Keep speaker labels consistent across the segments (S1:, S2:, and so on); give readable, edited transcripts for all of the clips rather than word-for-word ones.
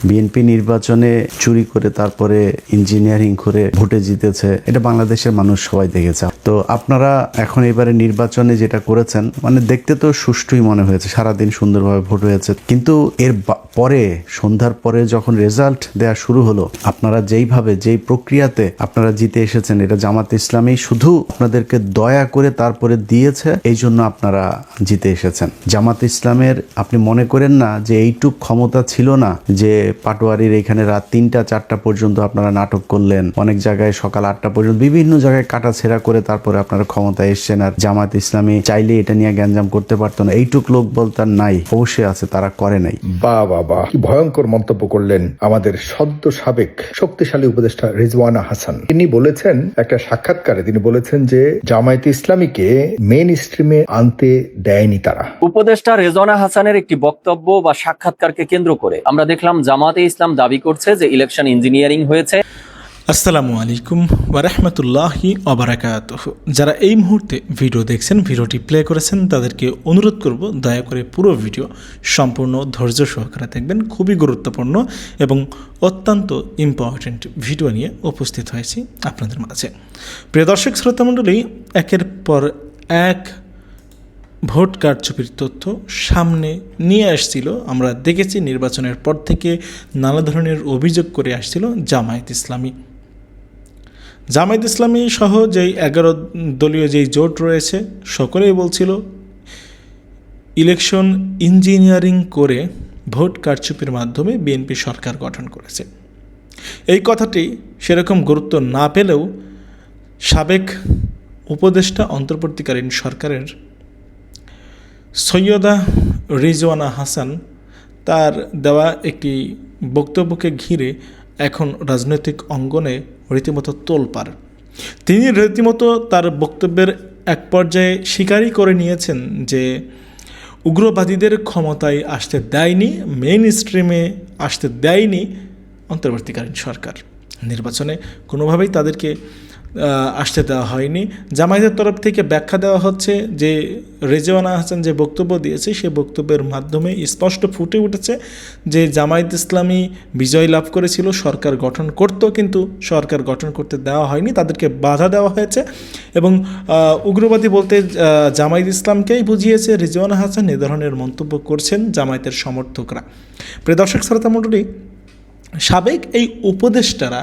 S1: BNP নির্বাচনে চুরি করে তারপরে ইঞ্জিনিয়ারিং করে ভোটে জিতেছে, এটা বাংলাদেশের মানুষ সবাই দেখেছে। তো আপনারা এখন এবারে নির্বাচনে যেটা করেছেন, মানে দেখতে তো সুষ্ঠুই মনে হয়েছে, সারাদিন সুন্দরভাবে ভোট হয়েছে, কিন্তু এর পরে সন্ধ্যার পরে যখন রেজাল্ট দেওয়া শুরু হলো, আপনারা যেই প্রক্রিয়াতে আপনারা জিতে এসেছেন, এটা জামাত ইসলামী শুধু আপনাদেরকে দয়া করে তারপরে দিয়েছে, এই জন্য আপনারা জিতে এসেছেন। জামাত ইসলামের আপনি মনে করেন না যে এইটুক ক্ষমতা ছিল না যে পাটোয়ারির এখানে রাত 3টা-4টা পর্যন্ত আপনারা নাটক করলেন, অনেক জায়গায় সকাল 8টা পর্যন্ত বিভিন্ন জায়গায় কাটাছেড়া করে তারপরে আপনারা ক্ষমতায় এসছেন, আর জামাত ইসলামী চাইলে এটা নিয়ে গ্যাঞ্জাম করতে পারতো না। এইটুক লোক বলতে নাই, অবশ্যই আছে, তারা করে নাই।
S2: বাবা কি ভয়ঙ্কর মন্তব্য করলেন আমাদের সদ্য সাবেক শক্তিশালী উপদেষ্টা রিজওয়ানা হাসান। তিনি বলেছেন একটা সাক্ষাৎকারে, তিনি বলেছেন যে জামায়াতে ইসলামীকে মেইন স্ট্রিমে আনতে দেয়নি তারা।
S3: উপদেষ্টা রেজওয়ানা হাসানের একটি বক্তব্য বা সাক্ষাৎকারকে কেন্দ্র করে আমরা দেখলাম জামাতে ইসলাম দাবি করছে যে ইলেকশন ইঞ্জিনিয়ারিং হয়েছে।
S4: আসসালামু আলাইকুম ওয়া রাহমাতুল্লাহি ওয়া বারাকাতুহু। যারা এই মুহূর্তে ভিডিও দেখছেন, ভিডিওটি প্লে করেছেন, তাদেরকে অনুরোধ করব দয়া করে পুরো ভিডিও সম্পূর্ণ ধৈর্য সহকারে দেখবেন। খুবই গুরুত্বপূর্ণ এবং অত্যন্ত ইম্পর্টেন্ট ভিডিও নিয়ে উপস্থিত হয়েছি আপনাদের মাঝে। প্রিয় দর্শক শ্রোতামণ্ডলী, একের পর এক ভোট কারচুপির তথ্য সামনে নিয়ে আসছিল। আমরা দেখেছি নির্বাচনের পর থেকে নানা ধরনের অভিযোগ করে আসছিল জামায়াত ইসলামী সহ যেই 11 দলীয় যেই জোট রয়েছে, সকলেই বলছিল ইলেকশন ইঞ্জিনিয়ারিং করে ভোট কারচুপির মাধ্যমে বিএনপি সরকার গঠন করেছে। এই কথাটি সেরকম গুরুত্ব না পেলেও সাবেক উপদেষ্টা অন্তর্বর্তীকালীন সরকারের সৈয়দা রিজওয়ানা হাসান তার দেওয়া একটি বক্তব্যকে ঘিরে এখন রাজনৈতিক অঙ্গনে রীতিমতো তোলপাড়। তিনি রীতিমতো তার বক্তব্যের এক পর্যায়ে স্বীকারই করে নিয়েছেন যে উগ্রবাদীদের ক্ষমতায় আসতে দেয়নি, মেইন স্ট্রিমে আসতে দেয়নি অন্তর্বর্তীকালীন সরকার। নির্বাচনে কোনোভাবেই তাদেরকে আসতে দেওয়া হয়নি। জামায়াতের তরফ থেকে ব্যাখ্যা দেওয়া হচ্ছে যে রেজওয়ানা হাসান যে বক্তব্য দিয়েছে, সেই বক্তব্যের মাধ্যমে স্পষ্ট ফুটে উঠেছে যে জামায়াত ইসলামী বিজয় লাভ করেছিল, সরকার গঠন করত, কিন্তু সরকার গঠন করতে দেওয়া হয়নি, তাদেরকে বাধা দেওয়া হয়েছে। এবং উগ্রবাদী বলতে জামায়াত ইসলামকেই বুঝিয়েছে রেজওয়ানা হাসান। এ ধরনের মন্তব্য করছেন জামায়াতের সমর্থকরা। প্রিয় দর্শক শ্রোতামণ্ডলী, সাবেক এই উপদেষ্টারা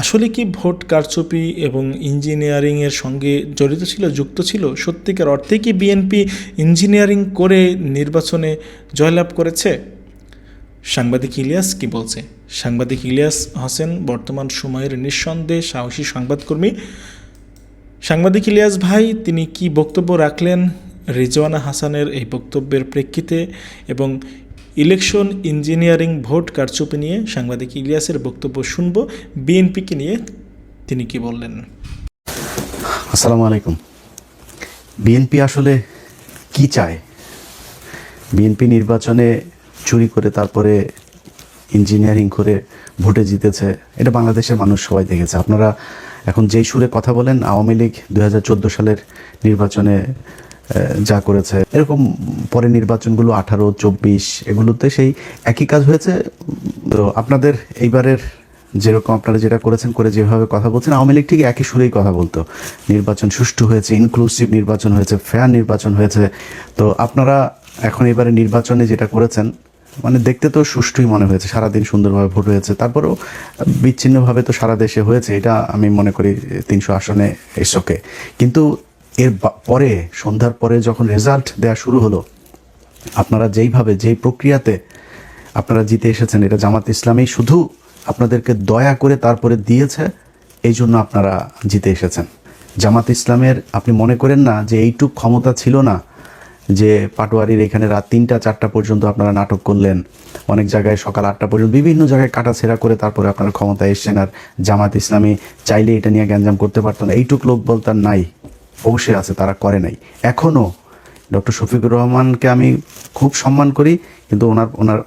S4: আসলে কি ভোট কারচুপি এবং ইঞ্জিনিয়ারিংয়ের সঙ্গে জড়িত ছিল, যুক্ত ছিল? সত্যিকার অর্থে কি বিএনপি ইঞ্জিনিয়ারিং করে নির্বাচনে জয়লাভ করেছে? সাংবাদিক ইলিয়াস কি বলছে? সাংবাদিক ইলিয়াস হোসেন বর্তমান সময়ের নিঃসন্দেহে সাহসী সংবাদকর্মী। সাংবাদিক ইলিয়াস ভাই, তিনি কি বক্তব্য রাখলেন রিজওয়ানা হাসানের এই বক্তব্যের প্রেক্ষিতে এবং ইলেকশন ইঞ্জিনিয়ারিং ভোট কারচুপি নিয়ে সাংবাদিক ইলিয়াসের বক্তব্য শুনব। বিএনপিকে নিয়ে তিনি কি বললেন?
S1: আসসালামু আলাইকুম। বিএনপি আসলে কি চায়? বিএনপি নির্বাচনে চুরি করে তারপরে ইঞ্জিনিয়ারিং করে ভোটে জিতেছে, এটা বাংলাদেশের মানুষ সবাই দেখেছে। আপনারা এখন যেই সুরে কথা বলেন, আওয়ামী লীগ 2014 সালের নির্বাচনে যা করেছে, এরকম পরে নির্বাচনগুলো 18, 24 এগুলোতে সেই একই কাজ হয়েছে। তো আপনাদের এইবারের যেরকম আপনারা যেটা করেছেন, করে যেভাবে কথা বলছেন, আওয়ামী লীগ ঠিক একই সুরেই কথা বলতো। নির্বাচন সুষ্ঠু হয়েছে, ইনক্লুসিভ নির্বাচন হয়েছে, ফেয়ার নির্বাচন হয়েছে। তো আপনারা এখন এবারে নির্বাচনে যেটা করেছেন, মানে দেখতে তো সুষ্ঠুই মনে হয়েছে, সারাদিন সুন্দরভাবে ভোট হয়েছে, তারপরেও বিচ্ছিন্নভাবে তো সারা দেশে হয়েছে, এটা আমি মনে করি 300 আসনে এসোকে। কিন্তু এর পরে সন্ধ্যার পরে যখন রেজাল্ট দেওয়া শুরু হলো, আপনারা যেই প্রক্রিয়াতে আপনারা জিতে এসেছেন, এটা জামাত ইসলামী শুধু আপনাদেরকে দয়া করে তারপরে দিয়েছে, এই জন্য আপনারা জিতে এসেছেন। জামাত ইসলামের আপনি মনে করেন না যে এইটুক ক্ষমতা ছিল না যে পাটোয়ারির এখানে রাত 3টা-4টা পর্যন্ত আপনারা নাটক করলেন, অনেক জায়গায় সকাল 8টা পর্যন্ত বিভিন্ন জায়গায় কাটাছেড়া করে তারপরে আপনারা ক্ষমতায় এসছেন, আর জামাত ইসলামী চাইলে এটা নিয়ে গ্যাঞ্জাম করতে পারতো না। এইটুক লোক বলতে নাই, অবশ্যই আছে, তারা করে নাই। এখনও ডক্টর শফিকুর রহমানকে আমি খুব সম্মান করি, কিন্তু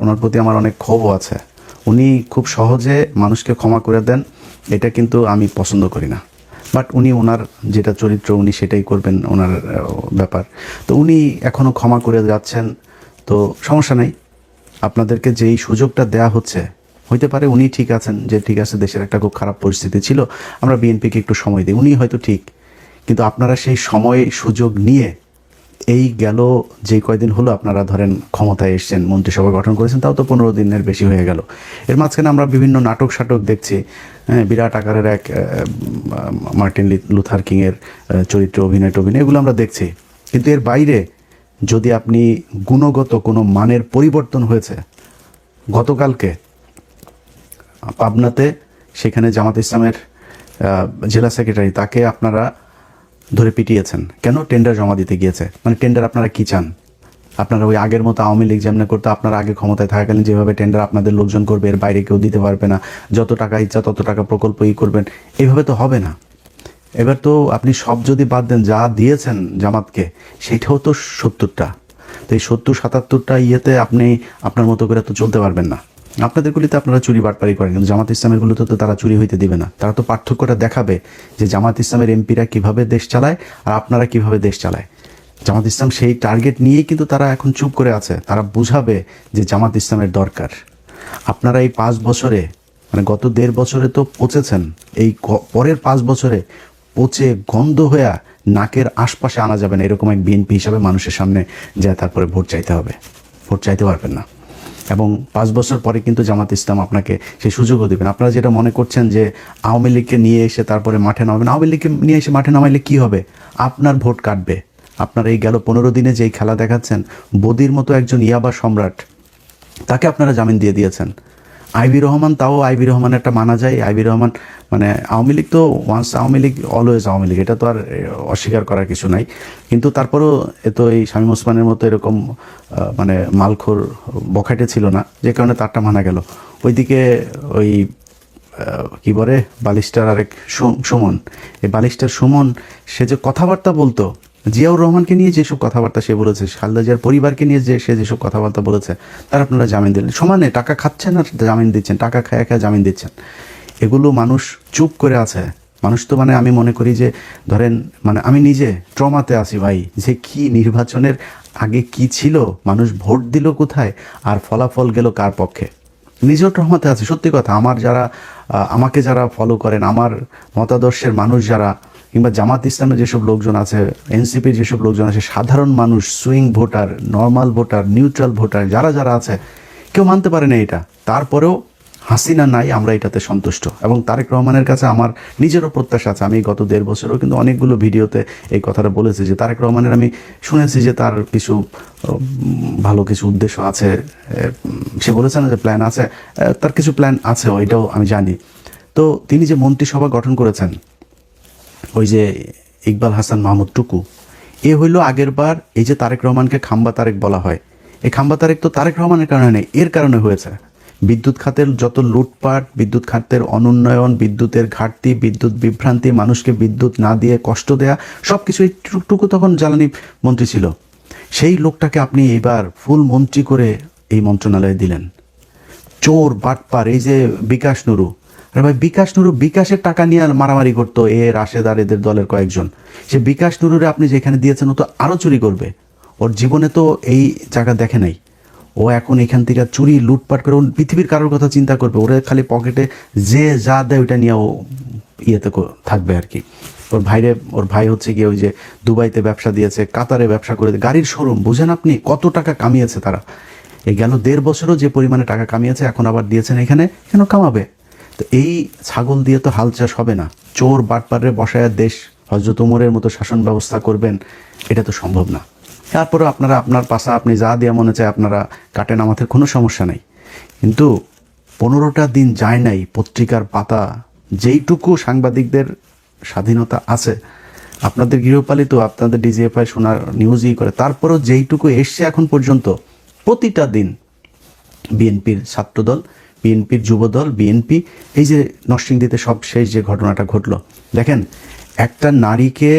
S1: ওনার প্রতি আমার অনেক ক্ষোভও আছে। উনি খুব সহজে মানুষকে ক্ষমা করে দেন, এটা কিন্তু আমি পছন্দ করি না। বাট উনি ওনার যেটা চরিত্র, উনি সেটাই করবেন, ওনার ব্যাপার। তো উনি এখনও ক্ষমা করে যাচ্ছেন, তো সমস্যা নেই। আপনাদেরকে যেই সুযোগটা দেয়া হচ্ছে, হইতে পারে উনি ঠিক আছেন, যে ঠিক আছে দেশের একটা খুব খারাপ পরিস্থিতি ছিল, আমরা বিএনপিকে একটু সময় দিই, উনি হয়তো ঠিক, কিন্তু আপনারা সেই সময় সুযোগ নিয়ে এই গেল যে কয়দিন হলো আপনারা ধরেন ক্ষমতায় এসছেন, মন্ত্রিসভা গঠন করেছেন, তাও তো 15 দিনের বেশি হয়ে গেল। এর মাঝখানে আমরা বিভিন্ন নাটক সাটক দেখছি, হ্যাঁ, বিরাট আকারের এক মার্টিন লুথার কিংয়ের চরিত্রে অভিনয় এগুলো আমরা দেখছি, কিন্তু এর বাইরে যদি আপনি গুণগত কোনো মানের পরিবর্তন হয়েছে, গতকালকে পাবনাতে সেখানে জামাত ইসলামের জেলা সেক্রেটারি, তাকে আপনারা ধরে পিটিয়েছেন কেন? টেন্ডার জমা দিতে গিয়েছে। মানে টেন্ডার আপনারা কি চান? আপনারা ওই আগের মতো আওয়ামী লীগ যেমন করতো, আপনারা আগে ক্ষমতায় থাকাকালীন যেভাবে টেন্ডার আপনাদের লোকজন করবে, এর বাইরে কেউ দিতে পারবে না, যত টাকা ইচ্ছা তত টাকা প্রকল্প করবেন, এইভাবে তো হবে না। এবার তো আপনি সব যদি বাদ দেন, যা দিয়েছেন জামাতকে সেটাও তো 70টা, তো এই 70-77টা ইয়েতে আপনি আপনার মতো করে তো চলতে পারবেন না। আপনাদের গুলিতে আপনারা চুরি বাটপারি করেন, কিন্তু জামাত ইসলামের গুলোতে তো তারা চুরি হইতে দিবে না। তারা তো পার্থক্যটা দেখাবে যে জামাত ইসলামের এমপিরা কিভাবে দেশ চালায় আর আপনারা কিভাবে দেশ চালায়। জামাত ইসলাম সেই টার্গেট নিয়েই কিন্তু তারা এখন চুপ করে আছে। তারা বুঝাবে যে জামাত ইসলামের দরকার। আপনারা এই 5 বছরে, মানে গত 1.5 বছরে তো পচেছেন, এই পরের 5 বছরে পচে গন্ধ হয়ে নাকের আশপাশে আনা যাবে না, এরকম এক বিএনপি হিসাবে মানুষের সামনে যায় তারপরে ভোট চাইতে হবে। ভোট চাইতে পারবেন না, এবং 5 বছর পরে কিন্তু জামাত ইসলাম আপনাকে সেই সুযোগও দেবেন। আপনারা যেটা মনে করছেন যে আওয়ামী লীগকে নিয়ে এসে তারপরে মাঠে নামাবেন, আওয়ামী লীগকে নিয়ে এসে মাঠে নামাইলে কী হবে? আপনার ভোট কাটবে। আপনারা এই গেল 15 দিনে যেই খেলা দেখাচ্ছেন, বদির মতো একজন ইয়াবা সম্রাট, তাকে আপনারা জামিন দিয়ে দিয়েছেন। আইবি রহমান, তাও আইবি রহমান একটা মানা যায়। আইবি রহমান মানে আওয়ামী লীগ তো ওয়ান্স আওয়ামী লীগ অলওয়েজ আওয়ামী লীগ, এটা তো আর অস্বীকার করার কিছু নাই। কিন্তু তারপরেও এত এই শামীম ওসমানের মতো এরকম মানে মালখোর বখাটে ছিল না, যে কারণে তারটা মানা গেল। ওইদিকে ওই কি বলে বালিস্টার আরেক সুমন, এই বালিস্টার সুমন, সে যে কথাবার্তা বলতো, জিয়াউর রহমানকে নিয়ে যেসব কথাবার্তা সে বলেছে, খালেদা জিয়ার পরিবারকে নিয়ে সে যেসব কথাবার্তা বলেছে, তার আপনারা জামিন দিলেন। সমানে টাকা খাচ্ছেন আর জামিন দিচ্ছেন, টাকা খায় জামিন দিচ্ছেন। এগুলো মানুষ চুপ করে আছে। মানুষ তো মানে আমি মনে করি যে ধরেন, মানে আমি নিজে ট্রমাতে আছি ভাই, যে কি নির্বাচনের আগে কি ছিল, মানুষ ভোট দিল কোথায় আর ফলাফল গেল কার পক্ষে, নিজেও ট্রমাতে আছে। সত্যি কথা, আমাকে যারা ফলো করেন, আমার মতাদর্শের মানুষ যারা, কিংবা জামাত ইসলামের যেসব লোকজন আছে, এনসিপির যেসব লোকজন আছে, সাধারণ মানুষ, swing voter, normal voter, neutral voter, যারা আছে, কেউ মানতে পারে না এটা। তারপরেও হাসিনা নাই, আমরা এটাতে সন্তুষ্ট। এবং তারেক রহমানের কাছে আমার নিজেরও প্রত্যাশা আছে। আমি গত 1.5 বছরও কিন্তু অনেকগুলো ভিডিওতে এই কথাটা বলেছি যে তারেক রহমানের, আমি শুনেছি যে তার কিছু ভালো কিছু উদ্দেশ্য আছে। সে বলেছে না যে প্ল্যান আছে, তার কিছু প্ল্যান আছে, ওইটাও আমি জানি। তো তিনি যে মন্ত্রিসভা গঠন করেছেন, ওই যে ইকবাল হাসান মাহমুদ টুকু, এ হইল আগের বার এই যে তারেক রহমানকে খাম্বা তারেক বলা হয়, এই খাম্বা তারেক তো তারেক রহমানের কারণে নেই, এর কারণে হয়েছে। বিদ্যুৎ খাতের যত লুটপাট, বিদ্যুৎ খাতের অনুন্নয়ন, বিদ্যুতের ঘাটতি, বিদ্যুৎ বিভ্রান্তি, মানুষকে বিদ্যুৎ না দিয়ে কষ্ট দেয়া, সব কিছু এই টুকু তখন জ্বালানি মন্ত্রী ছিল। সেই লোকটাকে আপনি এবার ফুল মন্ত্রী করে এই মন্ত্রণালয়ে দিলেন। চোর বাটপার, এই যে বিকাশ নুরু, আরে ভাই বিকাশ নুরু বিকাশের টাকা নিয়ে মারামারি করতো, রাশেদ আর এদের দলের কয়েকজন। সে বিকাশ নুরুরে আপনি যেখানে দিয়েছেন, ও তো আরও চুরি করবে। ওর জীবনে তো এই জায়গা দেখে নাই। ও এখন এখান থেকে চুরি লুটপাট করে পৃথিবীর কারোর কথা চিন্তা করবে, ওরা খালি পকেটে যে যা দেয় ওইটা নিয়ে ও ইয়েতে থাকবে আর কি। ওর ভাই হচ্ছে গিয়ে ওই যে দুবাইতে ব্যবসা দিয়েছে, কাতারে ব্যবসা করে, গাড়ির শোরুম। বুঝেন আপনি কত টাকা কামিয়েছে তারা? এই গেল 1.5 বছরও যে পরিমাণে টাকা কামিয়েছে, এখন আবার দিয়েছেন এখানে, কেন কামাবে? তো এই ছাগল দিয়ে তো হাল চাষ হবে না। চোর বাটপারে বসায় দেশ হযরত ওমরের মতো শাসন ব্যবস্থা করবেন, এটা তো সম্ভব না। তারপরে আপনারা আপনার পাশা আপনি যা দেওয়া মনে চায় আপনারা কাটেন, আমাদের কোনো সমস্যা নেই। কিন্তু 15টা দিন যায় নাই, পত্রিকার পাতা, যেইটুকু সাংবাদিকদের স্বাধীনতা আছে, আপনাদের গৃহপালিত, আপনাদের ডিজিএফআই শোনার নিউজই করে, তারপরেও যেইটুকু এসছে এখন পর্যন্ত, প্রতিটা দিন বিএনপির ছাত্রদল, বিএনপির যুবদল, বিএনপি, এই যে নরসিংদীতে সব শেষ যে ঘটনাটা ঘটলো, দেখেন একটা নারীকে,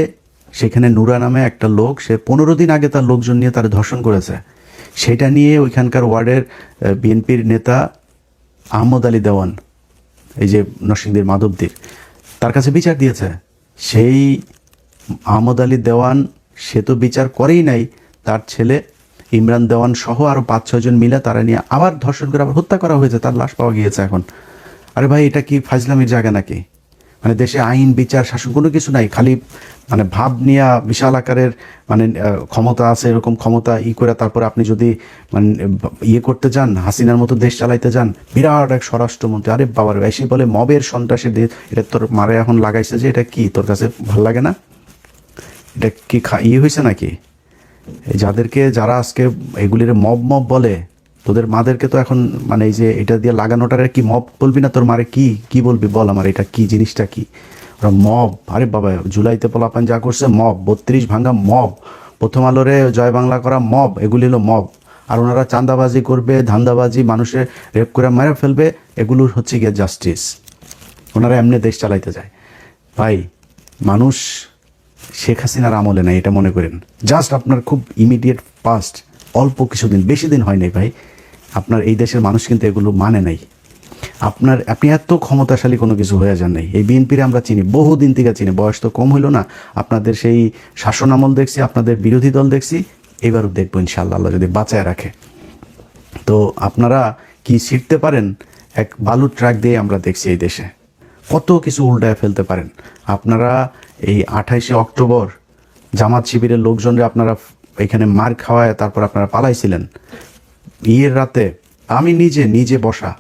S1: সেখানে নুরা নামে একটা লোক, সে 15 দিন আগে তার লোকজন নিয়ে তার ধর্ষণ করেছে। সেটা নিয়ে ওইখানকার ওয়ার্ডের বিএনপির নেতা আহমদ আলী দেওয়ান, এই যে নরসিংদীর মাধবদীর, তার কাছে বিচার দিয়েছে। সেই আহমদ আলী দেওয়ান, সে তো বিচার করেই নাই, তার ছেলে ইমরান দেওয়ান সহ আরও 5-6 জন মিলে তারা নিয়ে আবার ধর্ষণ করে আবার হত্যা করা হয়েছে, তার লাশ পাওয়া গিয়েছে এখন। আরে ভাই, এটা কি ফাজলামির জায়গা নাকি? মানে দেশে আইন বিচার শাসন কোনো কিছু নাই, খালি মানে ভাব নিয়ে বিশাল আকারের মানে ক্ষমতা আছে, এরকম ক্ষমতা করে তারপরে আপনি যদি মানে করতে যান, হাসিনার মতো দেশ চালাইতে যান, বিরাট এক স্বরাষ্ট্রমন্ত্রী, আরে বাবার এসে বলে মবের সন্ত্রাসের দেশ, এটা তোর মারে এখন লাগাইছে যে এটা কি তোর কাছে ভাল লাগে না? এটা কি হয়েছে নাকি? এই যারা আজকে এগুলির মব মব বলে, তোদের মাদেরকে তো এখন মানে এই যে এটা দিয়ে লাগানোটারে কি মব বলবি না? তোর মারে কি বলবি বল আমার, এটা কি জিনিসটা কি? ওরা মব, আরে বাবা জুলাইতে পোলাপান যা করছে মব, 32 ভাঙা মব, প্রথম আলোরে জয় বাংলা করা মব, এগুলি হলো মব। আর ওনারা চাঁদাবাজি করবে, ধান্দাবাজি, মানুষের রেপ করে মেরে ফেলবে, এগুলো হচ্ছে গিয়ে জাস্টিস। ওনারা এমনি দেশ চালাইতে যায়। ভাই মানুষ শেখ হাসিনার আমলে নাই এটা মনে করেন। জাস্ট আপনার খুব ইমিডিয়েট পাস্ট, অল্প কিছুদিন, বেশি দিন হয় নাই ভাই, আপনার এই দেশের মানুষ কিন্তু এগুলো মানে নাই। আপনি এত ক্ষমতাশালী কোনো কিছু হয়ে যান নাই। এই বিএনপির আমরা চিনি, বহুদিন থেকে চিনি, বয়স তো কম হইল না। আপনাদের সেই শাসন আমল দেখছি, আপনাদের বিরোধী দল দেখছি, এবারও দেখবো ইনশাআল্লাহ, আল্লাহ যদি বাঁচায় রাখে। তো আপনারা কি শিখতে পারেন? এক বালুর ট্রাক দিয়ে আমরা দেখছি এই দেশে কত কিছু উল্টায় ফেলতে পারেন। আপনারা এই 28শে অক্টোবর জামাত শিবিরের লোকজনরা আপনারা এখানে মার খাওয়ায় তারপর আপনারা পালাইছিলেন। ইয়ের রাতে আমি নিজে বসা,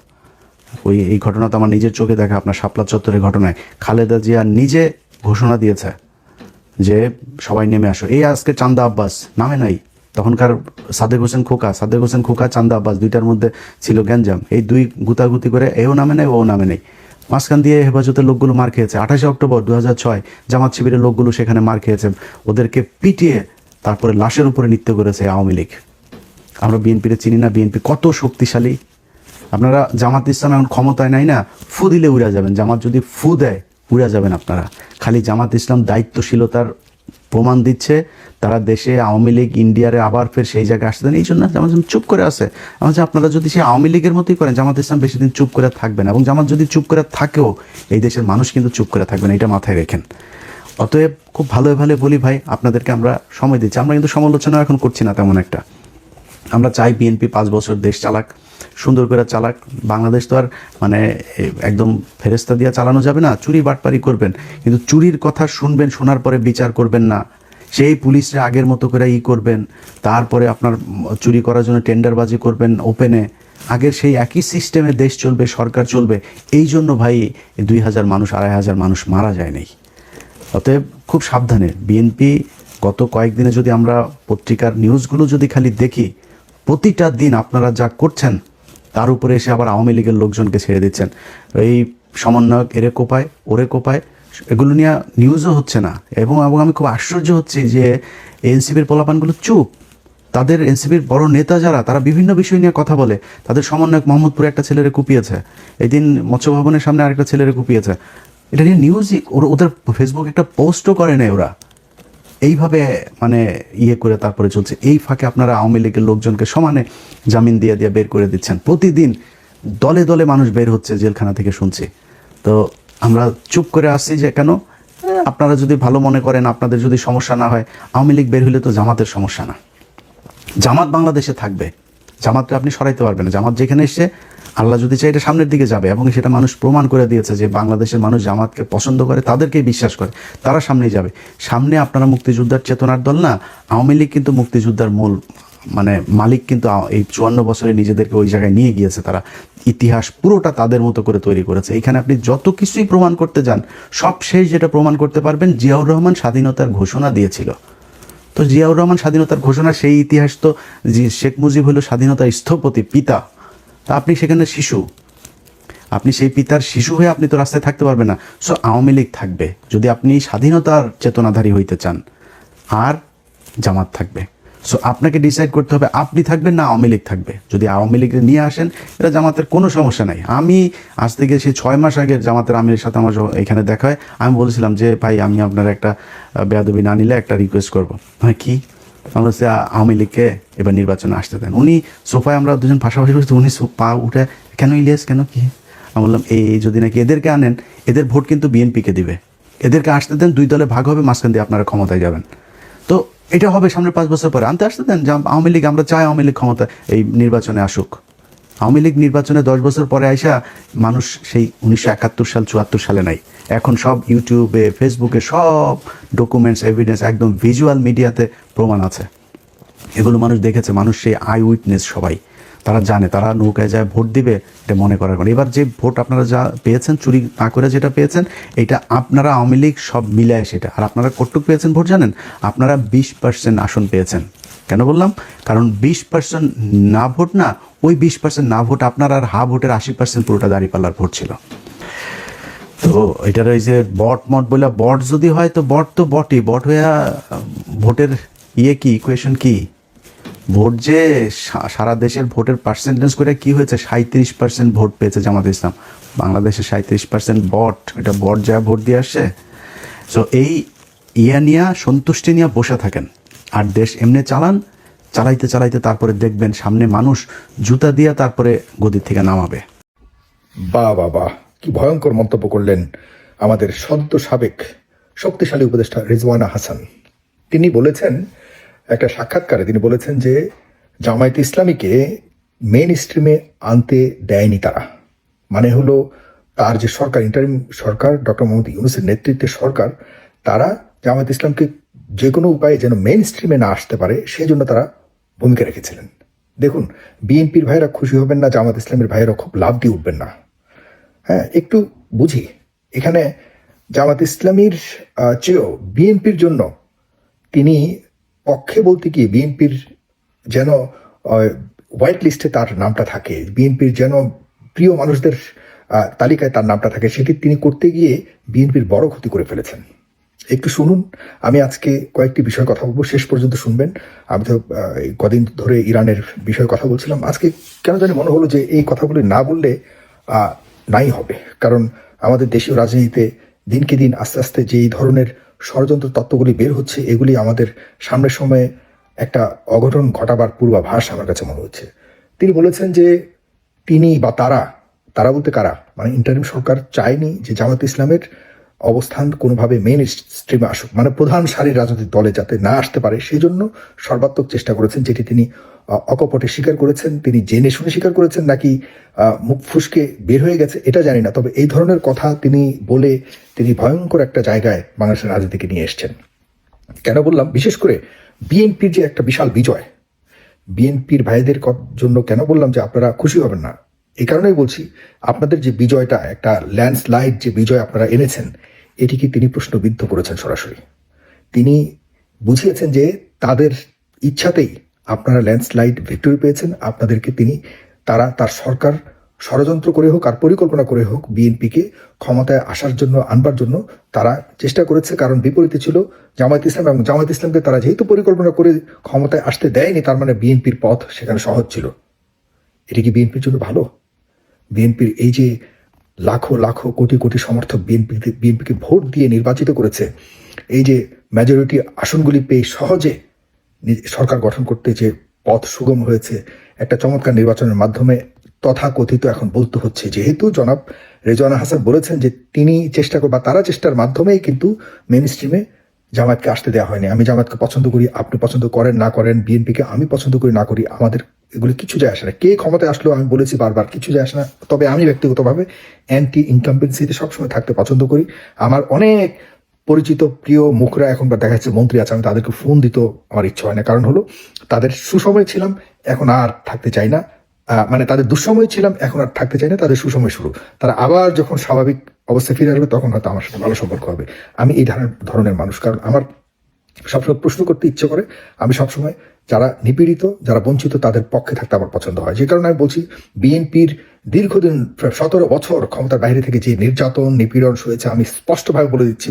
S1: এই ঘটনা তো আমার নিজের চোখে দেখা, আপনার শাপলা চত্বরের ঘটনায় খালেদা জিয়া নিজে ঘোষণা দিয়েছে যে সবাই নেমে আসো। এই আজকে চান্দা আব্বাস নামে নাই, তখনকার সাদেক হোসেন খোকা চান্দা আব্বাস, দুইটার মধ্যে ছিল গ্যাঞ্জাম, এই দুই গুতাগুতি করে এও নামে নাই ও নামে নাই। মাঝখান দিয়ে হেফাজতের লোকগুলো মার খেয়েছে। 28শে অক্টোবর 2006 জামাত শিবিরের লোকগুলো সেখানে মার খেয়েছে, ওদেরকে পিটিয়ে তারপরে লাশের উপরে নৃত্য করেছে আওয়ামী লীগ। আমরা বিএনপির চিনি না, বিএনপি কত শক্তিশালী। আপনারা জামাত ইসলাম এখন ক্ষমতায় নাই না, ফু দিলে উড়া যাবেন। জামাত যদি ফু দেয় উড়া যাবেন আপনারা। খালি জামাত ইসলাম দায়িত্বশীলতার প্রমাণ দিচ্ছে, তারা দেশে আওয়ামী লীগ ইন্ডিয়ারে আবার ফের সেই জায়গায় আসতে দেন, এই জন্য জামাত চুপ করে আছে। আপনারা যদি সেই আওয়ামী লীগের মতোই করেন, জামাত ইসলাম বেশি দিন চুপ করে থাকবে না, এবং জামাত যদি চুপ করে থাকেও এই দেশের মানুষ কিন্তু চুপ করে থাকবে না, এটা মাথায় রেখেন। অতএব খুব ভালো বলি ভাই, আপনাদেরকে আমরা সময় দিচ্ছি, আমরা কিন্তু সমালোচনা এখন করছি না তেমন একটা। আমরা চাই বিএনপি 5 বছর দেশ চালাক, সুন্দর করে চালাক। বাংলাদেশ তো আর মানে একদম ফেরেস্তা দিয়ে চালানো যাবে না, চুরি বাটপারি করবেন, কিন্তু চুরির কথা শুনবেন, শোনার পরে বিচার করবেন না। সেই পুলিশরা আগের মতো করে করবেন, তারপরে আপনার চুরি করার জন্য টেন্ডারবাজি করবেন ওপেনে। আগের সেই একই সিস্টেমে দেশ চলবে, সরকার চলবে। এই জন্য ভাই 2000 মানুষ 2500 মানুষ মারা যায় নাই। অতএব খুব সাবধানে বিএনপি। গত কয়েকদিনে যদি আমরা পত্রিকার নিউজগুলো যদি খালি দেখি, প্রতিটা দিন আপনারা যা করছেন তার উপরে এসে আবার আওয়ামী লীগের লোকজনকে ছেড়ে দিচ্ছেন। এই সমন্বয়ক এরে কোপায় ওরে কোপায়, এগুলো নিয়ে নিউজও হচ্ছে না। এবং আমি খুব আশ্চর্য হচ্ছি যে এনসিপির পোলাপানগুলো চুপ। তাদের এনসিপির বড় নেতা যারা, তারা বিভিন্ন বিষয় নিয়ে কথা বলে। তাদের সমন্বয়ক মোহাম্মদপুরে একটা ছেলেরে কুপিয়েছে, এদিন মৎস্য ভবনের সামনে আরেকটা ছেলেরে কুপিয়েছে। এটা নিয়ে নিউজই, ওদের ফেসবুকে একটা পোস্টও করে নেই ওরা। এইভাবে মানে করে তারপরে চলছে। এই ফাঁকে আপনারা আওয়ামী লীগের লোকজনকে সমানে জামিন দিয়ে বের করে দিচ্ছেন। প্রতিদিন দলে দলে মানুষ বের হচ্ছে জেলখানা থেকে, শুনছি। তো আমরা চুপ করে আসছি যে কেন? আপনারা যদি ভালো মনে করেন, আপনাদের যদি সমস্যা না হয়, আওয়ামী লীগ বের হলে তো জামাতের সমস্যা না। জামাত বাংলাদেশে থাকবে, জামাতকে আপনি সরাইতে পারবেন না। জামাত যেখানে এসে আল্লাহ যদি চাই এটা সামনের দিকে যাবে, এবং সেটা মানুষ প্রমাণ করে দিয়েছে যে বাংলাদেশের মানুষ জামাতকে পছন্দ করে, তাদেরকেই বিশ্বাস করে, তারা সামনেই যাবে। সামনে আপনারা মুক্তিযোদ্ধার চেতনার দল না, আওয়ামী লীগ কিন্তু মুক্তিযোদ্ধার মূল মানে মালিক, কিন্তু এই 54 বছরে নিজেদেরকে ওই জায়গায় নিয়ে গিয়েছে তারা। ইতিহাস পুরোটা তাদের মতো করে তৈরি করেছে। এখানে আপনি যত কিছুই প্রমাণ করতে যান, সব শেষ যেটা প্রমাণ করতে পারবেন, জিয়াউর রহমান স্বাধীনতার ঘোষণা দিয়েছিল। তো জিয়াউর রহমান স্বাধীনতার ঘোষণা, সেই ইতিহাস তো শেখ মুজিব হলো স্বাধীনতার স্থপতি, পিতা। তা আপনি সেখানে শিশু, আপনি সেই পিতার শিশু হয়ে আপনি তো রাস্তায় থাকতে পারবেন না। সো আওয়ামী লীগ থাকবে যদি আপনি স্বাধীনতার চেতনাধারী হইতে চান, আর জামাত থাকবে। সো আপনাকে ডিসাইড করতে হবে আপনি থাকবেন না আওয়ামী লীগ থাকবে। যদি আওয়ামী লীগকে নিয়ে আসেন, এটা জামাতের কোনো সমস্যা নাই। আমি আজ থেকে সেই 6 মাস আগে জামাতের আমিরের সাথে আমার এখানে দেখা হয়, আমি বলেছিলাম যে ভাই আমি আপনার একটা বেয়াদবি না নিলে একটা রিকোয়েস্ট করবো। হ্যাঁ কি? আমরা হচ্ছে আওয়ামী লীগকে এবার নির্বাচনে আসতে দেন। উনি সোফায় আমরা দুজন পাশাপাশি বসে, উনি পা উঠে কেন ইলিয়াস কেন কি? আমি বললাম এই যদি নাকি এদেরকে আনেন, এদের ভোট কিন্তু বিএনপিকে দিবে, এদেরকে আসতে দেন, 2 দলে ভাগ হবে, মাঝখান দিয়ে আপনারা ক্ষমতায় যাবেন। তো এটা হবে সামনে 5 বছর পরে, আনতে আসতে দেন। আওয়ামী লীগ, আমরা চাই আওয়ামী লীগ ক্ষমতা এই নির্বাচনে আসুক। আওয়ামী লীগ নির্বাচনে 10 বছর পরে আইসা মানুষ সেই 1971 সাল 74 সালে নাই, এখন সব ইউটিউবে ফেসবুকে সব ডকুমেন্টস এভিডেন্স একদম ভিজুয়াল মিডিয়াতে প্রমাণ আছে, এগুলো মানুষ দেখেছে, মানুষ সেই আই উইটনেস সবাই, তারা জানে, তারা নৌকায় যায় ভোট দিবে, এটা মনে করার কারণে। এবার যে ভোট আপনারা যা পেয়েছেন, চুরি না করে যেটা পেয়েছেন, এটা আপনারা আওয়ামী লীগ সব মিলায় সেটা। আর আপনারা কতটুকু পেয়েছেন ভোট জানেন? আপনারা 20% আসন পেয়েছেন। কেন বললাম? কারণ 20% না ভোট না, ওই 20% না ভোট আপনার আর হা ভোটের 80% পুরোটা দাঁড়িপাল্লার ভোট ছিল। তো এটার ওই যে বট মট বলে, বট যদি হয় তো বট তো বটই, বট হইয়া ভোটের কি ইকুয়েশন কি? ভোট যে সারা দেশের ভোটের পার্সেন্টেজ করে কি হয়েছে, 37% ভোট পেয়েছে জামাত ইসলাম। বাংলাদেশে 37% বট, এটা বট যা ভোট দিয়ে আসছে। সো এই নিয়ে সন্তুষ্টি নিয়ে বসে থাকেন আর দেশ এমনি চালান, চালাইতে চালাইতে তারপরে দেখবেন সামনে মানুষ জুতা দিয়া তারপরে গদি থেকে নামাবে।
S2: বাহ, কি ভয়ঙ্কর মন্তব্য করলেন আমাদের সদ্য সাবেক শক্তিশালী উপদেষ্টা রিজওয়ানা হাসান। তিনি বলেছেন একটা সাক্ষাৎকারে, তিনি বলেছেন যে জামায়াত ইসলামীকে মেইন স্ট্রিমে আনতে দেয়নি তারা। মানে হলো তার যে সরকার, ইন্টারিম সরকার, ডক্টর মোহাম্মদ ইউনূসের নেতৃত্বে সরকার, তারা জামায়াত ইসলামকে যে কোনো উপায়ে যেন মেইন স্ট্রিমে না আসতে পারে সেই জন্য তারা ভূমিকা রেখেছিলেন। দেখুন, বিএনপির ভাইয়েরা খুশি হবেন না, জামায়াত ইসলামের ভাইয়েরা খুব লাভ দিয়ে উঠবেন না। হ্যাঁ, একটু বুঝি, এখানে জামাত ইসলামীর চেয়েও বিএনপির জন্য তিনি পক্ষে বলতে গিয়ে বিএনপির যেন হোয়াইট লিস্টে তার নামটা থাকে, বিএনপির যেন প্রিয় মানুষদের তালিকায় তার নামটা থাকে, সেটি তিনি করতে গিয়ে বিএনপির বড় ক্ষতি করে ফেলেছেন। একটু শুনুন, আমি আজকে কয়েকটি বিষয় কথা বলবো, শেষ পর্যন্ত শুনবেন। আমি তো কদিন ধরে ইরানের বিষয়ে কথা বলছিলাম, আজকে কেন জানি মনে হলো যে এই কথাগুলি না বললে নাই হবে। কারণ আমাদের দেশীয় রাজনীতিতে দিনকে দিন আস্তে আস্তে যেই ধরনের ষড়যন্ত্র তত্ত্বগুলি বের হচ্ছে, এগুলি আমাদের সামনের সময়ে একটা অঘটন ঘটাবার পূর্বাভাস আমার কাছে মনে হচ্ছে। তিনি বলেছেন যে তিনি বা তারা বলতে কারা, মানে ইন্টারিম সরকার চায়নি যে জামাত ইসলামের অবস্থান কোনোভাবে মেইন স্ট্রিমে আসুক, মানে প্রধান সারির রাজনৈতিক দলে যাতে না আসতে পারে, সেই জন্য সর্বাত্মক চেষ্টা করেছেন, যেটি তিনি অকপটে স্বীকার করেছেন। তিনি জেনে শুনে স্বীকার করেছেন নাকি মুখ ফুসকে বের হয়ে গেছে এটা জানি না, তবে এই ধরনের কথা তিনি বলে তিনি ভয়ঙ্কর একটা জায়গায় বাংলাদেশের রাজনীতিকে নিয়ে এসছেন। কেন বললাম? বিশেষ করে বিএনপির যে একটা বিশাল বিজয়, বিএনপির ভাইদের জন্য কেন বললাম যে আপনারা খুশি হবেন না, এই কারণেই বলছি, আপনাদের যে বিজয়টা, একটা ল্যান্ডস্লাইড যে বিজয় আপনারা এনেছেন, এটিকে তিনি প্রশ্নবিদ্ধ করেছেন সরাসরি। তিনি বুঝিয়েছেন যে তাদের ইচ্ছাতেই আপনারা ল্যান্ডস্লাইড ভিক্টরি পেয়েছেন, আপনাদেরকে তার সরকার ষড়যন্ত্র করে হোক আর পরিকল্পনা করে হোক বিএনপিকে ক্ষমতায় আসার জন্য, আনবার জন্য তারা চেষ্টা করেছে। কারণ বিপরীতে ছিল জামায়াত ইসলাম, এবং জামায়াত ইসলামকে তারা যেহেতু পরিকল্পনা করে ক্ষমতায় আসতে দেয়নি, তার মানে বিএনপির পথ সেখানে সহজ ছিল। এটি কি বিএনপির জন্য ভালো? বিএনপির এই যে লাখো লাখো কোটি কোটি সমর্থক বিএনপিকে ভোট দিয়ে নির্বাচিত করেছে, এই যে মেজরিটি আসনগুলি পেয়ে সহজে সরকার গঠন করতে যে পথ সুগম হয়েছে একটা চমৎকার নির্বাচনের মাধ্যমে, তথাকথিত এখন বলতে হচ্ছে, যেহেতু জনাব রেজওয়ানা হাসান বলেছেন যে তিনি চেষ্টা বা তারা চেষ্টার মাধ্যমেই কিন্তু মেইন স্ট্রিমে জামায়াতকে আসতে দেওয়া হয়নি। আমি জামায়াতকে পছন্দ করি, আপনি পছন্দ করেন না করেন, বিএনপিকে আমি পছন্দ করি না করি, আমাদের এগুলি কিছু যায় আসে না। কে ক্ষমতায় আসলেও আমি বলেছি বারবার, কিছু যায় আসে না। তবে আমি ব্যক্তিগতভাবে অ্যান্টি ইনকাম্বেন্সিতে সবসময় থাকতে পছন্দ করি। আমার অনেক পরিচিত প্রিয় মুখরা এখন বা দেখা যাচ্ছে মন্ত্রী আছে, আমি তাদেরকে ফোন দিতেও আমার ইচ্ছা হয় না। কারণ হলো তাদের সুসময় ছিলাম, এখন আর থাকতে চাই না, মানে তাদের দুঃসময় ছিলাম, এখন আর থাকতে চাই না, তাদের সুসময় শুরু। তারা আবার যখন স্বাভাবিক অবস্থায় ফিরে আসবে তখন হয়তো আমার সাথে ভালো সম্পর্ক হবে। আমি এই ধরনের মানুষ, কারণ আমার সবসময় প্রশ্ন করতে ইচ্ছে করে। আমি সবসময় যারা নিপীড়িত, যারা বঞ্চিত, তাদের পক্ষে থাকতে আমার পছন্দ হয়। যে কারণে আমি বলছি, বিএনপির দীর্ঘদিন 17 বছর ক্ষমতার বাইরে থেকে যে নির্যাতন নিপীড়ন হয়েছে, আমি স্পষ্টভাবে বলে দিচ্ছি,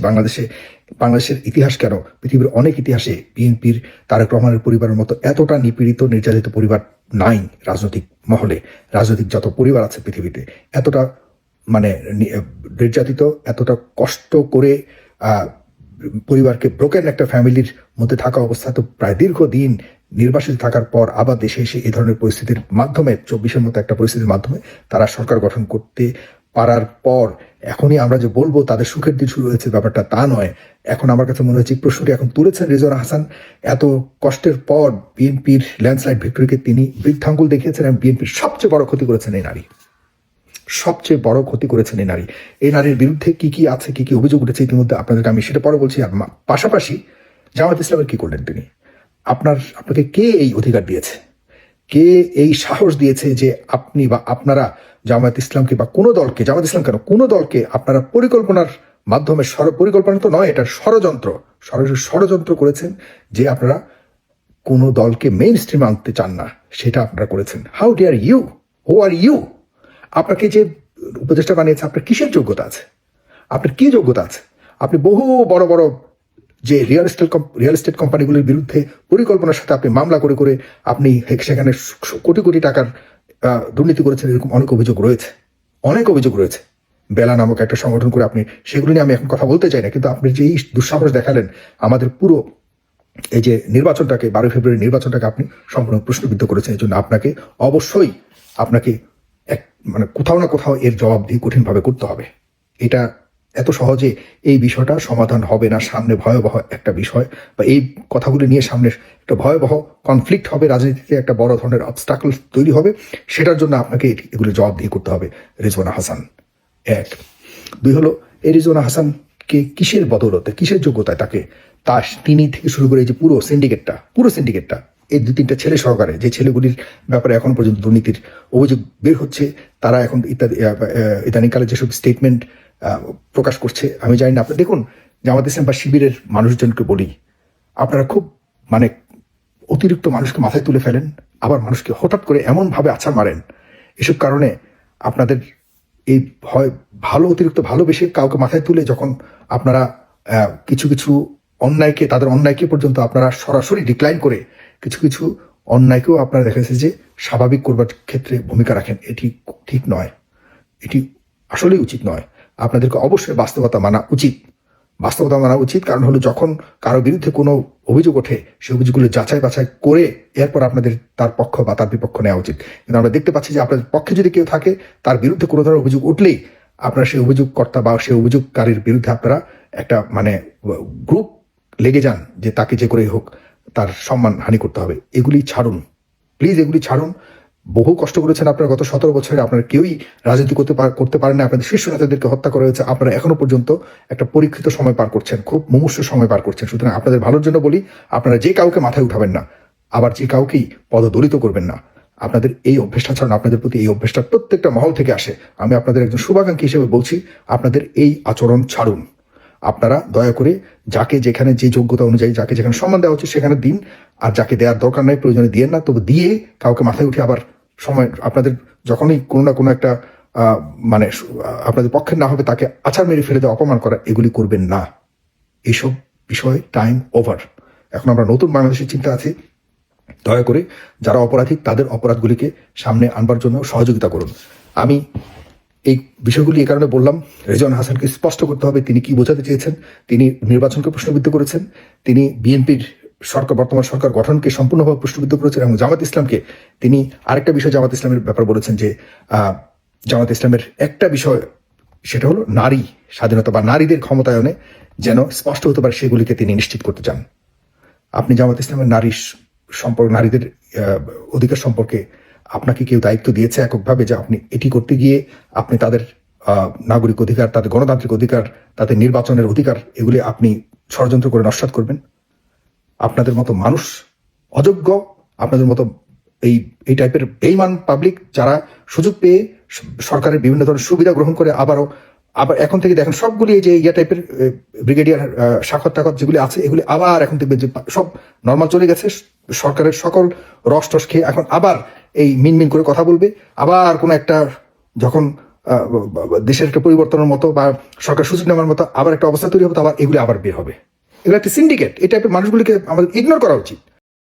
S2: বাংলাদেশের ইতিহাস কেন, পৃথিবীর অনেক ইতিহাসে বিএনপির তারেক রহমানের পরিবারের মতো এতটা নিপীড়িত নির্যাতিত পরিবার নাই। রাজনৈতিক মহলে, রাজনৈতিক যত পরিবার আছে পৃথিবীতে, এতটা মানে নির্যাতিত, এতটা কষ্ট করে পরিবারকে ব্রোকেন একটা ফ্যামিলির মধ্যে থাকা অবস্থা, তো প্রায় দীর্ঘদিন নির্বাসিত থাকার পর আবার দেশে এসে এই ধরনের পরিস্থিতির মাধ্যমে, 24-এর মতো একটা পরিস্থিতির মাধ্যমে তারা সরকার গঠন করতে পারার পর এখনই আমরা যে বলবো তাদের সুখের দিন শুরু হয়েছে, ব্যাপারটা তা নয়। এখন আমার কাছে মনে হচ্ছে প্রশ্নটি এখন তুলেছেন রেজওয়ানা হাসান। এত কষ্টের পর বিএনপির ল্যান্ডস্লাইড ভিক্টরিকে তিনি বৃদ্ধাঙ্গুল দেখিয়েছেন এবং বিএনপির সবচেয়ে বড় ক্ষতি করেছেন এই নারী, সবচেয়ে বড় ক্ষতি করেছেন এই নারী। এই নারীর বিরুদ্ধে কি কি আছে, কি কি অভিযোগ উঠেছে ইতিমধ্যে আপনাদেরকে আমি সেটা পরে বলছি। আর পাশাপাশি জামাত ইসলামের কি করলেন তিনি? আপনাকে কে এই অধিকার দিয়েছে, কে এই সাহস দিয়েছে যে আপনি বা আপনারা জামায়াত ইসলামকে বা কোনো দলকে, জামায়াত ইসলাম কেন, কোনো দলকে আপনারা পরিকল্পনার মাধ্যমে, পরিকল্পনা তো নয়, এটা ষড়যন্ত্র, সরাসরি ষড়যন্ত্র করেছেন যে আপনারা কোনো দলকে মেইন স্ট্রিমে আনতে চান না, সেটা আপনারা করেছেন। How dare you, who are you? আপনাকে যে উপদেষ্টা বানিয়েছে আপনার কিসের যোগ্যতা আছে, আপনার কি যোগ্যতা আছে? আপনি বহু বড় বড় যে রিয়েল এস্টেট কোম্পানিগুলির বিরুদ্ধে পরিকল্পনার সাথে আপনি মামলা করে করে আপনি সেখানে কোটি কোটি টাকার দুর্নীতি করেছেন, এরকম অনেক অভিযোগ রয়েছে, অনেক অভিযোগ রয়েছে। বেলা নামক একটা সংগঠন করে আপনি, সেগুলি নিয়ে আমি এখন কথা বলতে চাই না, কিন্তু আপনি যে এই দুঃসাহস দেখালেন আমাদের পুরো এই যে নির্বাচনটাকে, 12 ফেব্রুয়ারি নির্বাচনটাকে আপনি সম্পূর্ণ প্রশ্নবিদ্ধ করেছেন। এই জন্য আপনাকে অবশ্যই মানে কোথাও না কোথাও এর জবাব দিয়ে কঠিনভাবে করতে হবে। এটা এত সহজে এই বিষয়টা সমাধান হবে না। সামনে ভয়াবহ একটা বিষয় বা এই কথাগুলি নিয়ে সামনে একটা ভয়াবহ কনফ্লিক্ট হবে, রাজনীতিতে একটা বড় ধরনের অবস্টাকল তৈরি হবে। সেটার জন্য আপনাকে এগুলি জবাব দিয়ে করতে হবে রিজওয়ানা হাসান। 1, 2 হলো এই রিজওয়ানা হাসানকে কিসের বদৌলতে, কিসের যোগ্যতায় তাকে তিনি থেকে শুরু করে এই যে পুরো সিন্ডিকেটটা এই 2-3টা ছেলে সহকারে, যে ছেলেগুলির ব্যাপারে এখন পর্যন্ত দুর্নীতির অভিযোগ বের হচ্ছে, তারা এখন ইদানিংকালে যেসব স্টেটমেন্ট প্রকাশ করছে, আমি জানি না। আপনি দেখুন, জামাত ইসলাম বা শিবিরের মানুষজনকে বলি, আপনারা খুব মানে অতিরিক্ত মানুষকে মাথায় তুলে ফেলেন, আবার মানুষকে হঠাৎ করে এমনভাবে আছাড় মারেন। এসব কারণে আপনাদের এই ভালো অতিরিক্ত ভালোবেসে কাউকে মাথায় তুলে যখন আপনারা কিছু কিছু অন্যায়কে, তাদের অন্যায়কে পর্যন্ত আপনারা সরাসরি ডিক্লাইন করে কিছু কিছু অন্যায়কেও আপনারা দেখা যাচ্ছে যে স্বাভাবিক করবার ক্ষেত্রে ভূমিকা রাখেন, এটি ঠিক নয়, এটি আসলেই উচিত নয়। আপনাদেরকে অবশ্যই বাস্তবতা মানা উচিত। কারণ হলো যখন কারো বিরুদ্ধে কোনো অভিযোগ ওঠে, সেই অভিযোগগুলো যাচাই বাছাই করে এরপর আপনাদের তার পক্ষ বা তার বিপক্ষ নেওয়া উচিত। কিন্তু আমরা দেখতে পাচ্ছি যে আপনাদের পক্ষে যদি কেউ থাকে, তার বিরুদ্ধে কোনো ধরনের অভিযোগ উঠলেই আপনারা সেই অভিযোগকর্তা বা সেই অভিযোগকারীর বিরুদ্ধে আপনারা একটা মানে গ্রুপ লেগে যান যে তাকে যে করেই হোক তার সম্মান হানি করতে হবে। এগুলি ছাড়ুন, প্লিজ, এগুলি ছাড়ুন। বহু কষ্ট করেছেন আপনারা গত 17 বছরে, আপনারা কেউই রাজনীতি করতে পারেন না, আপনাদের শীর্ষ নেতাদেরকে হত্যা করা হয়েছে, আপনারা এখনো পর্যন্ত একটা পরীক্ষিত সময় পার করছেন, খুব মুমূর্ষ সময় পার করছেন। সুতরাং আপনাদের ভালোর জন্য বলি, আপনারা যে কাউকে মাথায় উঠাবেন না, আবার যে কাউকেই পদদলিত করবেন না। আপনাদের এই অভ্যেসটা ছাড়ুন, আপনাদের প্রতি এই অভ্যেসটা প্রত্যেকটা মহল থেকে আসে। আমি আপনাদের একজন শুভাকাঙ্ক্ষী হিসেবে বলছি, আপনাদের এই আচরণ ছাড়ুন। আপনারা দয়া করে যাকে যেখানে যে যোগ্যতা অনুযায়ী যাকে যেখানে সম্মান দেওয়া উচিত সেখানে দিন, আর যাকে দেওয়ার দরকার নাই প্রয়োজনে দিয়েন না। তবে দিয়ে কাউকে মাথায় উঠে আবার সময় আপনাদের যখনই কোনো না কোনো একটা মানে আপনাদের পক্ষের না হবে তাকে আছাড় মেরে ফেলে দেওয়া, অপমান করা, এগুলি করবেন না। এইসব বিষয় টাইম ওভার। এখন আমরা নতুন বাংলাদেশের চিন্তা আছি। দয়া করে যারা অপরাধী তাদের অপরাধগুলিকে সামনে আনবার জন্য সহযোগিতা করুন। আমি এই বিষয়গুলি এই কারণে বললাম, রেজওয়ানা হাসানকে স্পষ্ট করতে হবে তিনি কি বোঝাতে চেয়েছেন। তিনি নির্বাচনকে প্রশ্নবিদ্ধ করেছেন, তিনি বিএনপির বর্তমান সরকার গঠনকে সম্পূর্ণভাবে প্রশ্নবিদ্ধ করেছেন, এবং জামাত ইসলামকে তিনি আরেকটা বিষয় জামাত ইসলামের ব্যাপার বলেছেন যে জামাত ইসলামের একটা বিষয়, সেটা হলো নারী স্বাধীনতা বা নারীদের ক্ষমতায়নে যেন স্পষ্ট হতে পারে, সেগুলিকে তিনি নিশ্চিত করতে চান। আপনি জামাত ইসলামের নারীদের অধিকার সম্পর্কে আপনাকে কেউ দায়িত্ব দিয়েছে এককভাবে যে আপনি এটি করতে গিয়ে আপনি তাদের নাগরিক অধিকার, তাদের গণতান্ত্রিক অধিকার, তাদের নির্বাচনের অধিকার, এগুলি আপনি ষড়যন্ত্র করে নস্যাৎ করবেন? আপনাদের মতো মানুষ অযোগ্য, আপনাদের মতো এই টাইপের বেইমান পাবলিক যারা সুযোগ পেয়ে সরকারের বিভিন্ন ধরনের সুবিধা গ্রহণ করে আবার এখন থেকে দেখেন সবগুলি এই যে টাইপের ব্রিগেডিয়ার স্বাক্ষর টাক্ষর যেগুলি আছে, এগুলি আবার এখন দেখবেন যে সব নর্মাল চলে গেছে, সরকারের সকল রস টস খেয়ে এখন আবার এই মিনমিন করে কথা বলবে। আবার কোনো একটা যখন দেশের একটা পরিবর্তনের মতো বা সরকার সুযোগ নেওয়ার মতো আবার একটা অবস্থা তৈরি হবে, আবার এগুলি আবার বের হবে। এগুলো একটা সিন্ডিকেট। এই টাইপের মানুষগুলিকে আমাদের ইগনোর করা উচিত।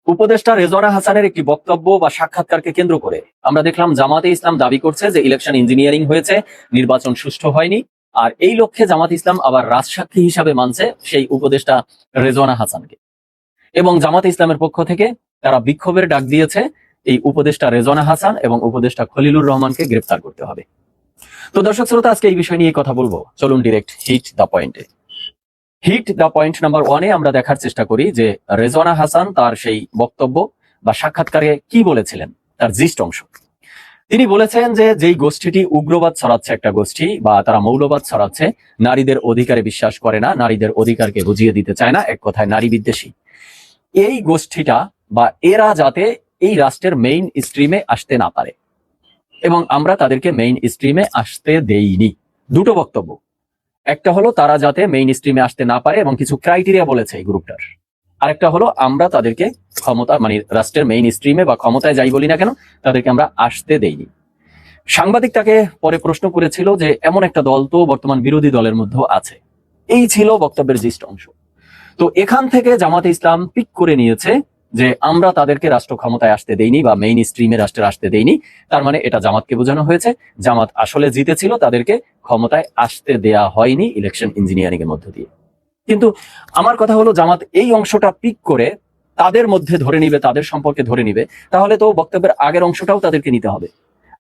S3: উপদেষ্টা রেজওয়ানা হাসানের একটি বক্তব্য বা সাক্ষাৎকারকে কেন্দ্র করে আমরা দেখলাম জামাতে ইসলাম দাবি করছে যে ইলেকশন ইঞ্জিনিয়ারিং হয়েছে, নির্বাচন সুষ্ঠু হয়নি। আর এই লক্ষ্যে জামাত ইসলাম আবার রাজসাক্ষী হিসাবে মানছে সেই উপদেষ্টা রেজওয়ানা হাসানকে, এবং জামাত ইসলামের পক্ষ থেকে তারা বিক্ষোভের ডাক দিয়েছে এই উপদেষ্টা রেজওয়ানা হাসান এবং উপদেষ্টা খলিলুর রহমানকে গ্রেফতার করতে হবে। তো দর্শক শ্রোতা, আজকে এই বিষয় নিয়ে কথা বলবো। চলুন ডিরেক্ট হিট দ্য পয়েন্টে। হিট দ্য পয়েন্ট নাম্বার 1-এ আমরা দেখার চেষ্টা করি যে রেজওয়ানা হাসান তার সেই বক্তব্য বা সাক্ষাৎকারে কি বলেছিলেন, তার জিস্ট অংশ। তিনি বলেছেন যে যেই গোষ্ঠীটি উগ্রবাদ ছড়াচ্ছে, একটা গোষ্ঠী বা তারা মৌলবাদ ছড়াচ্ছে, নারীদের অধিকারে বিশ্বাস করে না, নারীদের অধিকারকে বুঝিয়ে দিতে চায় না, এক কথায় নারী বিদ্বেষী, এই গোষ্ঠীটা বা এরা যাতে এই রাষ্ট্রের মেইন স্ট্রিমে আসতে না পারে, এবং আমরা তাদেরকে মেইন স্ট্রিমে আসতে দেইনি। দুটো বক্তব্য, একটা হলো তারা যাতে মেইন স্ট্রিমে আসতে না পারে এবং কিছু ক্রাইটেরিয়া বলেছে এই গ্রুপটার, আরেকটা হলো আমরা তাদেরকে ক্ষমতা মানে রাষ্ট্রের মেইন স্ট্রিমে বা ক্ষমতায় যাই বলি না কেন, তাদেরকে আমরা আসতে দেইনি। সাংবাদিক তাকে পরে প্রশ্ন করেছিল যে এমন একটা দল তো বর্তমান বিরোধী দলের মধ্যে আছে। এই ছিল বক্তব্যের জিস্ট অংশ। তো এখান থেকে জামাতে ইসলাম পিক করে নিয়েছে যে আমরা তাদেরকে রাষ্ট্র ক্ষমতায় আসতে দেইনি বা মেইন স্ট্রিমে রাষ্ট্রে আসতে দেইনি, তার মানে এটা জামাতকে বোঝানো হয়েছে জামাত আসলে জিতেছিল, তাদেরকে ক্ষমতায় আসতে দেয়া হয়নি ইলেকশন ইঞ্জিনিয়ারিং এর মধ্য দিয়ে। কিন্তু আমার কথা হলো, জামাত এই অংশটা পিক করে তাদের মধ্যে ধরে নিবে, তাদের সম্পর্কে ধরে নিবে, তাহলে তো বক্তব্যের আগের অংশটাও তাদেরকে নিতে হবে।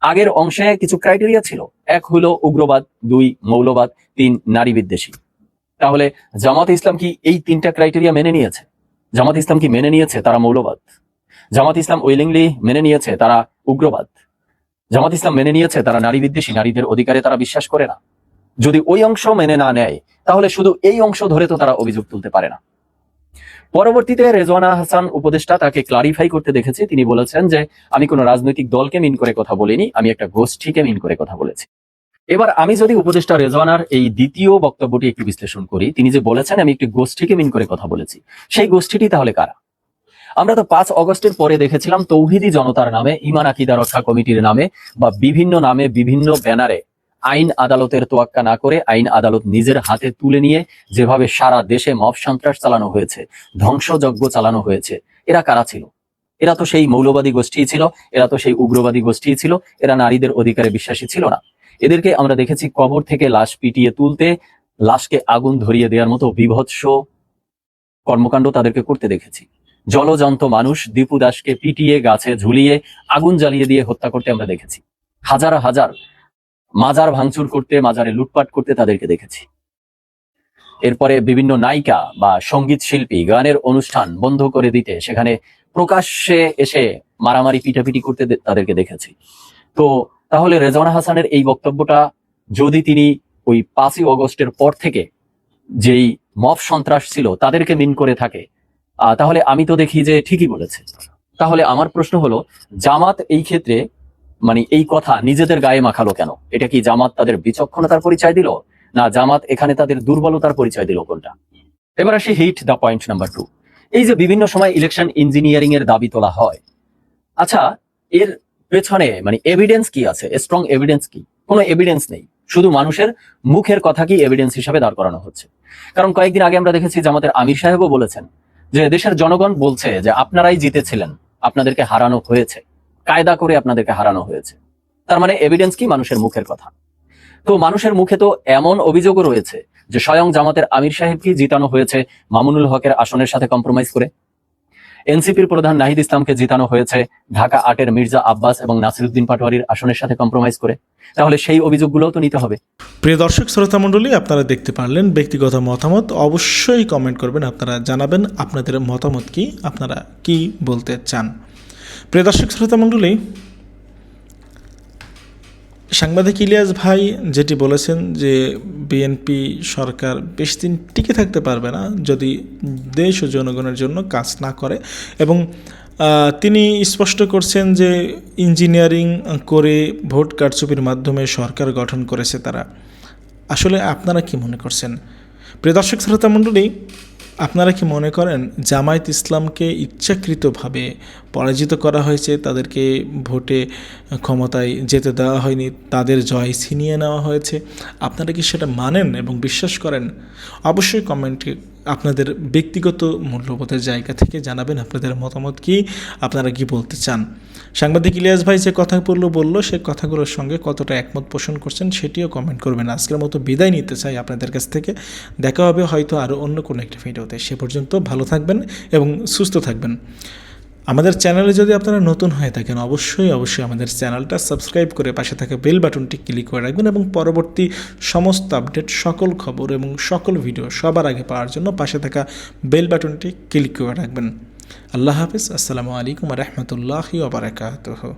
S3: আগের অংশে কিছু ক্রাইটেরিয়া ছিল, 1 হলো উগ্রবাদ, 2 মৌলবাদ, 3 নারী বিদ্বেষী। তাহলে জামাত ইসলাম কি এই 3টা ক্রাইটেরিয়া মেনে নিয়েছে? জামাত ইসলাম কি মেনে নিয়েছে তারা মৌলবাদ? জামাত ইসলাম উইলিংলি মেনে নিয়েছে তারা উগ্রবাদ? জামাত ইসলাম মেনে নিয়েছে তারা নারী বিদ্বেষী, নারীদের অধিকারে তারা বিশ্বাস করে না? যদি ওই অংশ মেনে না নেয়, তাহলে শুধু এই অংশ ধরে তো তারা অভিযোগ তুলতে পারে না। পরবর্তীতে রেজওয়ানা হাসান উপদেষ্টা তাকে ক্লারিফাই করতে দেখেছি। তিনি বলেছেন যে আমি কোনো রাজনৈতিক দলকে মিন করে কথা বলিনি, আমি একটা গোষ্ঠীকে মিন করে কথা বলেছি। এবার আমি যদি উপদেষ্টা রেজওয়ানার এই দ্বিতীয় বক্তব্যটি একটু বিশ্লেষণ করি, তিনি যে বলেছেন আমি একটি গোষ্ঠীকে মিন করে কথা বলেছি, সেই গোষ্ঠীটি তাহলে কারা? আমরা তো 5 অগস্টের পরে দেখেছিলাম তৌহিদি জনতার নামে, ঈমান আকীদা রক্ষা কমিটির নামে বা বিভিন্ন নামে বিভিন্ন ব্যানারে আইন আদালতের তোয়াক্কা না করে আইন আদালত নিজের হাতে তুলে নিয়ে যেভাবে সারা দেশে মব সন্ত্রাস চালানো হয়েছে, ধ্বংসযজ্ঞ চালানো হয়েছে, এরা কারা ছিল? এরা তো সেই মৌলবাদী গোষ্ঠী ছিল, এরা তো সেই উগ্রবাদী গোষ্ঠী ছিল, এরা নারীদের অধিকারে বিশ্বাসী ছিল না। এদেরকে আমরা দেখেছি কবর থেকে লাশ পিটিয়ে তুলতে, লাশকে আগুন ধরিয়ে দেওয়ার মতো বিভৎস কর্মকাণ্ড তাদেরকে করতে দেখেছি। জলজন্ত মানুষ দীপু দাসকে পিটিয়ে গাছে ঝুলিয়ে আগুন জ্বালিয়ে দিয়ে হত্যা করতে আমরা দেখেছি। হাজার হাজার মাজার ভাঙচুর করতে, মাজারে লুটপাট করতে তাদেরকে দেখেছি। এরপরে বিভিন্ন নায়িকা বা সঙ্গীত শিল্পী গানের অনুষ্ঠান বন্ধ করে দিতে সেখানে প্রকাশ্যে এসে মারামারি পিটাপিটি করতে তাদেরকে দেখেছি। তো তাহলে রেজওয়ানা হাসানের এই বক্তব্যটা যদি তিনি ওই 5ই অগস্টের পর থেকে যেই মব সন্ত্রাস ছিল তাদেরকে মিন করে থাকে, তাহলে আমি তো দেখি যে ঠিকই বলেছে। তাহলে আমার প্রশ্ন হলো, জামাত এই ক্ষেত্রে মানে এই কথা নিজেদের গায়ে মাখালো কেন? এটা কি জামাত তাদের বিচক্ষণতার পরিচয় দিল, না জামাত এখানে তাদের দুর্বলতার পরিচয় দিল, কোনটা? এবার আসি হিট দ্য পয়েন্ট নাম্বার 2। এই যে বিভিন্ন সময় ইলেকশন ইঞ্জিনিয়ারিং এর দাবি তোলা হয়, আচ্ছা এর পেছনে মানে এভিডেন্স কি আছে? স্ট্রং এভিডেন্স কি? কোনো এভিডেন্স নেই, শুধু মানুষের মুখের কথা কি এভিডেন্স হিসাবে দাঁড় করানো হচ্ছে। কারণ কয়েকদিন আগে আমরা দেখেছি জামাতের আমির সাহেবও বলেছেন যে দেশের জনগণ বলছে যে আপনারাই জিতেছিলেন, আপনাদেরকে হারানো হয়েছে, কায়দা করে আপনাদেরকে হারানো হয়েছে। তার মানে এভিডেন্স কি? মানুষের মুখের কথা। তো মানুষের মুখে তো এমন অভিযোগও রয়েছে যে স্বয়ং জামাতের আমির সাহেবকে জিতানো হয়েছে মামুনুল হকের আসনের সাথে কম্প্রোমাইজ করে, এনসিপির প্রধান নাহিদ ইসলামকে জিতানো হয়েছে ঢাকা 8-এর মির্জা আব্বাস এবং নাসিরউদ্দিন পাটোয়ারির আসনের সাথে কম্প্রোমাইজ করে। তাহলে সেই অভিযোগগুলোও তো নিতে হবে।
S4: প্রিয় দর্শক শ্রোতা মণ্ডলী, আপনারা দেখতে পারলেন ব্যক্তিগত মতামত অবশ্যই কমেন্ট করবেন, আপনারা জানাবেন আপনাদের মতামত কি, আপনারা কি বলতে চান। প্রিয় দর্শক শ্রোতা মণ্ডলী, সাংবাদিক ইলিয়াস ভাই যেটি বলেছেন যে বিএনপি সরকার বেশি দিন টিকে থাকতে পারবে না যদি দেশ ও জনগণের জন্য কাজ না করে, এবং তিনি স্পষ্ট করছেন যে ইঞ্জিনিয়ারিং করে ভোট কারচুপির মাধ্যমে সরকার গঠন করেছে তারা। আসলে আপনারা কি মনে করছেন? প্রিয় দর্শক শ্রোতা মণ্ডলী, আপনারা কি মনে করেন জামায়াত ইসলামকে ইচ্ছাকৃতভাবে পরাজিত করা হয়েছে, তাদেরকে ভোটে ক্ষমতায় যেতে দেওয়া হয়নি, তাদের জয় ছিনিয়ে নেওয়া হয়েছে? আপনারা কি সেটা মানেন এবং বিশ্বাস করেন? অবশ্যই কমেন্টে আপনাদের ব্যক্তিগত মূল্যবোধের জায়গা থেকে জানাবেন আপনাদের মতামত কি, আপনারা কি বলতে চান। সাংবাদিক ইলিয়াস ভাই যে কথাগুলো বললো সে কথাগুলোর সঙ্গে কতটা একমত পোষণ করছেন সেটিও কমেন্ট করবেন। আজকের মতো বিদায় নিতে চাই আপনাদের কাছ থেকে। দেখা হবে হয়তো আরও অন্য কোনো একটা ভিডিওতে। সে পর্যন্ত ভালো থাকবেন এবং সুস্থ থাকবেন। আমাদের চ্যানেলে যদি আপনারা নতুন হয়ে থাকেন অবশ্যই আমাদের চ্যানেলটা সাবস্ক্রাইব করে পাশে থাকা বেল বাটনটি ক্লিক করে রাখবেন এবং পরবর্তী সমস্ত আপডেট, সকল খবর এবং সকল ভিডিও সবার আগে পাওয়ার জন্য পাশে থাকা বেল বাটনটি ক্লিক করে রাখবেন। আল্লাহ হাফিজ। আসসালামু আলাইকুম ওয়া রাহমাতুল্লাহি ওয়া বারাকাতুহু।